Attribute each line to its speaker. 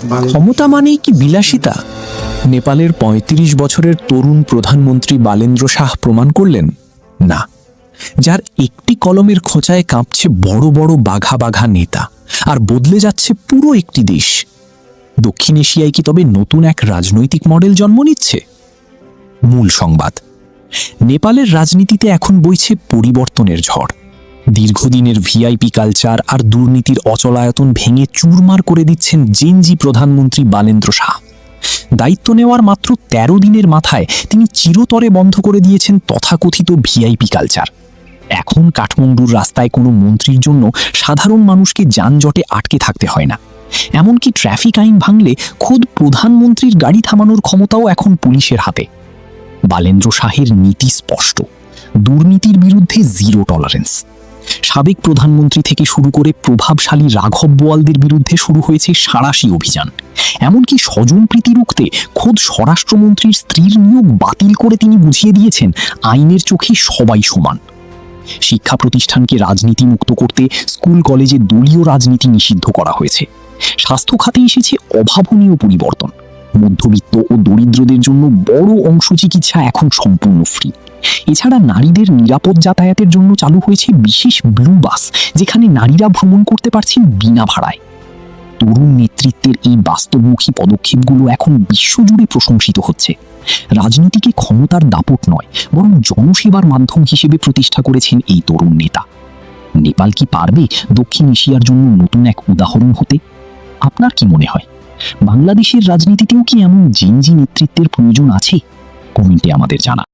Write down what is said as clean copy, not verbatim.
Speaker 1: ক্ষমতা মানেই কি বিলাসিতা? নেপালের ৩৫ বছরের তরুণ প্রধানমন্ত্রী বালেন্দ্র শাহ প্রমাণ করলেন, না। যার একটি কলমের খোঁচায় কাঁপছে বড় বড় বাঘা বাঘা নেতা, আর বদলে যাচ্ছে পুরো একটি দেশ। দক্ষিণ এশিয়ায় কি তবে নতুন এক রাজনৈতিক মডেল জন্ম নিচ্ছে? মূল সংবাদ: নেপালের রাজনীতিতে এখন বইছে পরিবর্তনের ঝড়। দীর্ঘদিনের ভিআইপি কালচার আর দুর্নীতির অচলায়তন ভেঙে চুরমার করে দিচ্ছেন জেনজি প্রধানমন্ত্রী বালেন্দ্র শাহ। দায়িত্ব নেওয়ার মাত্র ১৩ দিনের মাথায় তিনি চিরতরে বন্ধ করে দিয়েছেন তথাকথিত ভিআইপি কালচার। এখন কাঠমান্ডুর রাস্তায় কোনো মন্ত্রীর জন্য সাধারণ মানুষকে যানজটে আটকে থাকতে হয় না। এমনকি ট্রাফিক আইন ভাঙলে খোদ প্রধানমন্ত্রীর গাড়ি থামানোর ক্ষমতাও এখন পুলিশের হাতে। বালেন্দ্র শাহের নীতি স্পষ্ট: দুর্নীতির বিরুদ্ধে জিরো টলারেন্স। সাবেক প্রধানমন্ত্রী থেকে শুরু করে প্রভাবশালী রাঘব বোয়ালদের বিরুদ্ধে শুরু হয়েছে সাঁড়াশি অভিযান। এমনকি স্বজনপ্রীতি রুখতে খোদ স্বরাষ্ট্রমন্ত্রীর স্ত্রীর নিয়োগ বাতিল করে তিনি বুঝিয়ে দিয়েছেন আইনের চোখে সবাই সমান। শিক্ষা প্রতিষ্ঠানকে রাজনীতিমুক্ত করতে স্কুল কলেজে দলীয় রাজনীতি নিষিদ্ধ করা হয়েছে। স্বাস্থ্য খাতে এসেছে অভাবনীয় পরিবর্তন। মধ্যবিত্ত ও দরিদ্রদের জন্য বড় অংশ চিকিৎসা এখন সম্পূর্ণ ফ্রি। এছাড়া নারীদের নিরাপদ যাতায়াতের জন্য চালু হয়েছে বিশেষ ব্লু বাস, যেখানে নারীরা ভ্রমণ করতে পারছেন বিনা ভাড়ায়। তরুণ নেতৃত্বের এই বাস্তবমুখী পদক্ষেপগুলো এখন বিশ্বজুড়ে প্রশংসিত হচ্ছে। রাজনীতিকে ক্ষমতার দাপট নয়, বরং জনসেবার মাধ্যম হিসেবে প্রতিষ্ঠা করেছেন এই তরুণ নেতা। নেপাল কি পারবে দক্ষিণ এশিয়ার জন্য নতুন এক উদাহরণ হতে? আপনার কি মনে হয়, বাংলাদেশের রাজনীতিতেও কি এমন জেনজি নেতৃত্বের প্রয়োজন আছে? কমেন্টে আমাদের জানা।